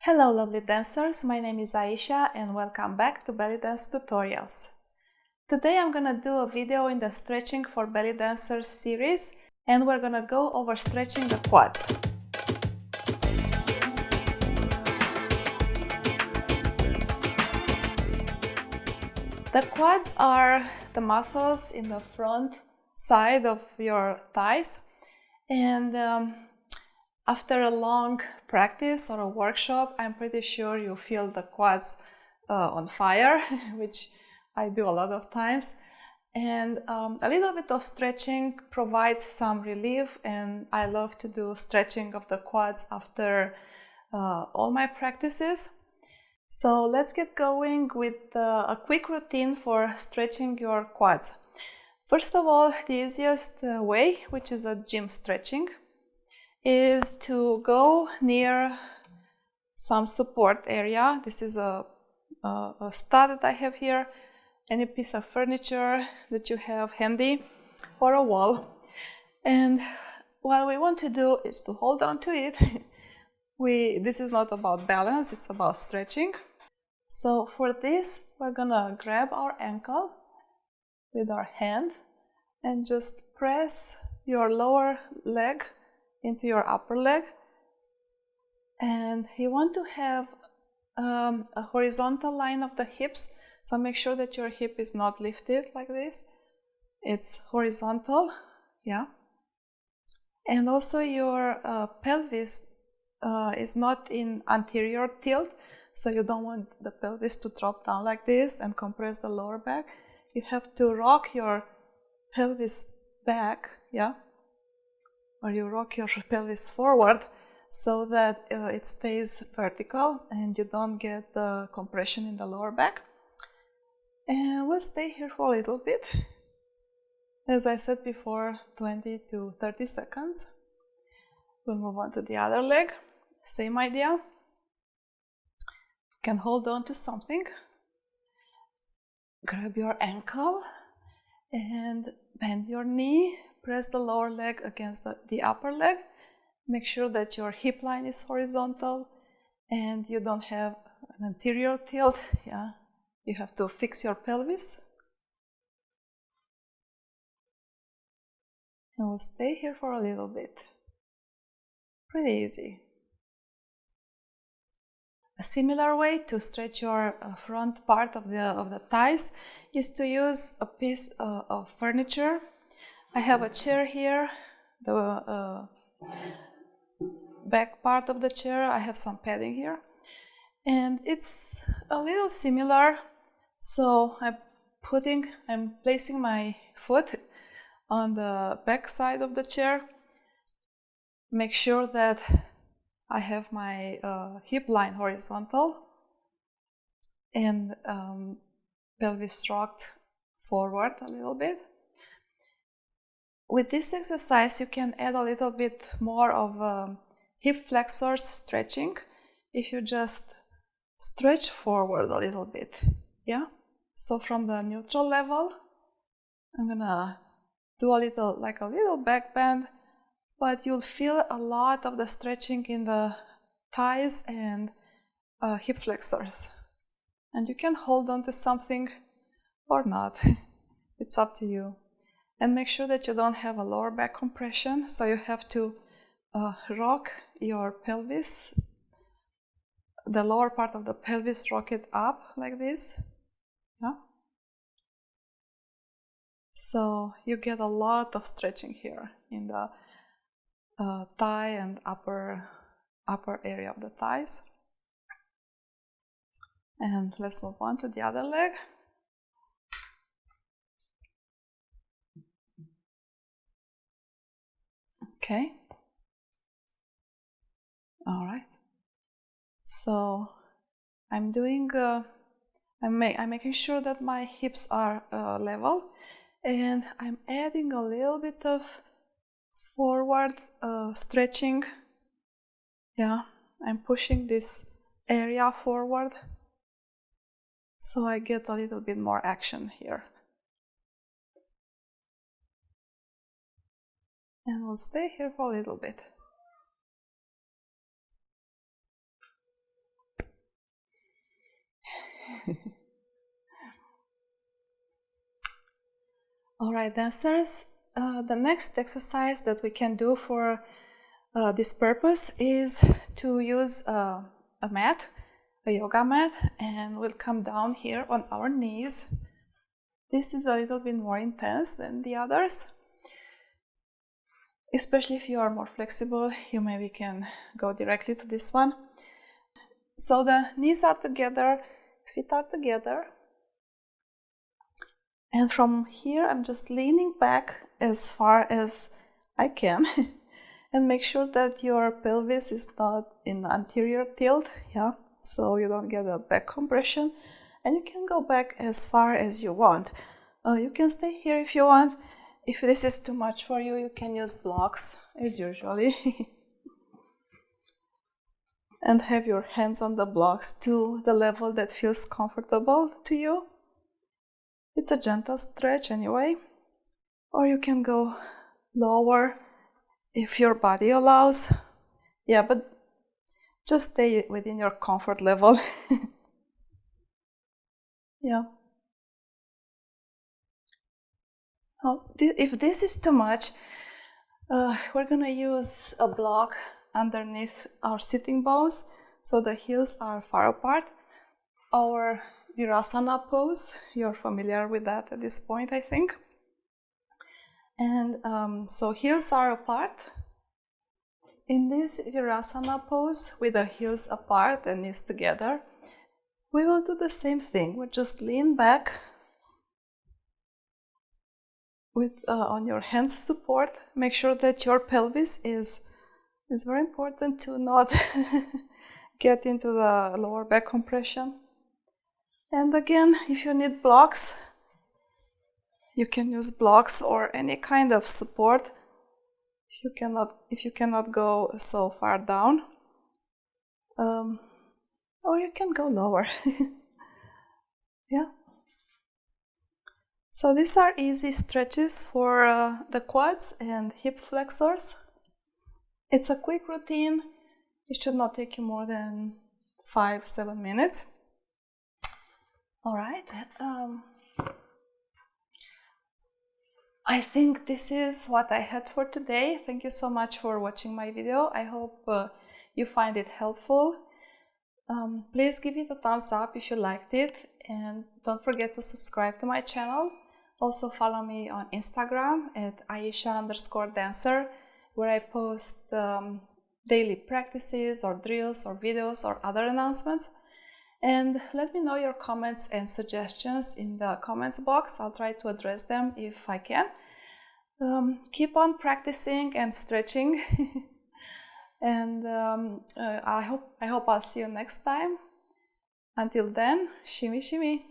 Hello lovely dancers, my name is Aisha and welcome back to Belly Dance Tutorials. Today I'm gonna do a video in the Stretching for Belly Dancers series and we're gonna go over stretching the quads. The quads are the muscles in the front side of your thighs, and after a long practice or a workshop, I'm pretty sure you feel the quads on fire, which I do a lot of times. And a little bit of stretching provides some relief, and I love to do stretching of the quads after all my practices. So let's get going with a quick routine for stretching your quads. First of all, the easiest way, which is a gym stretching, is to go near some support area. This is a stud that I have here, any piece of furniture that you have handy, or a wall. And what we want to do is to hold on to it. This is not about balance, it's about stretching. So for this, we're gonna grab our ankle with our hand and just press your lower leg into your upper leg. And you want to have a horizontal line of the hips, so make sure that your hip is not lifted like this. It's horizontal, yeah. And also your pelvis is not in anterior tilt, so you don't want the pelvis to drop down like this and compress the lower back. You have to rock your pelvis back, yeah, or you rock your pelvis forward so that it stays vertical and you don't get the compression in the lower back. And we'll stay here for a little bit. As I said before, 20 to 30 seconds. We'll move on to the other leg. Same idea. You can hold on to something. Grab your ankle and bend your knee. Press the lower leg against the upper leg. Make sure that your hip line is horizontal and you don't have an anterior tilt. Yeah, you have to fix your pelvis. And we'll stay here for a little bit. Pretty easy. A similar way to stretch your front part of the thighs is to use a piece of furniture. I have a chair here. The back part of the chair, I have some padding here. And it's a little similar. So I'm placing my foot on the back side of the chair. Make sure that I have my hip line horizontal and pelvis rocked forward a little bit. With this exercise, you can add a little bit more of hip flexors stretching if you just stretch forward a little bit. Yeah? So from the neutral level, I'm gonna do a little back bend, but you'll feel a lot of the stretching in the thighs and hip flexors. And you can hold on to something or not. It's up to you. And make sure that you don't have a lower back compression, so you have to rock your pelvis, the lower part of the pelvis, rock it up like this. Yeah? So you get a lot of stretching here in the thigh and upper area of the thighs. And let's move on to the other leg. Okay. All right. So I'm doing. I'm making sure that my hips are level, and I'm adding a little bit of forward stretching. Yeah, I'm pushing this area forward, so I get a little bit more action here. And we'll stay here for a little bit. All right, dancers, the next exercise that we can do for this purpose is to use a mat, a yoga mat, and we'll come down here on our knees. This is a little bit more intense than the others. Especially if you are more flexible, you maybe can go directly to this one. So the knees are together, feet are together. And from here, I'm just leaning back as far as I can and make sure that your pelvis is not in anterior tilt, yeah, so you don't get a back compression. And you can go back as far as you want. You can stay here if you want. If this is too much for you, you can use blocks as usually. And have your hands on the blocks to the level that feels comfortable to you. It's a gentle stretch anyway. Or you can go lower if your body allows. Yeah, but just stay within your comfort level. Yeah. If this is too much, we're gonna use a block underneath our sitting bones so the heels are far apart. Our Virasana pose, you're familiar with that at this point, I think. And so heels are apart. In this Virasana pose, with the heels apart and knees together, we will do the same thing. We'll just lean back with on your hands support. Make sure that your pelvis is very important to not get into the lower back compression. And again, if you need blocks, you can use blocks or any kind of support. If you cannot go so far down, or you can go lower. Yeah. So these are easy stretches for the quads and hip flexors. It's a quick routine. It should not take you more than 5-7 minutes. All right. I think this is what I had for today. Thank you so much for watching my video. I hope you find it helpful. Please give it a thumbs up if you liked it, and don't forget to subscribe to my channel. Also follow me on Instagram at Aisha_dancer, where I post daily practices or drills or videos or other announcements. And let me know your comments and suggestions in the comments box. I'll try to address them if I can. Keep on practicing and stretching. And I hope I'll see you next time. Until then, shimmy shimmy.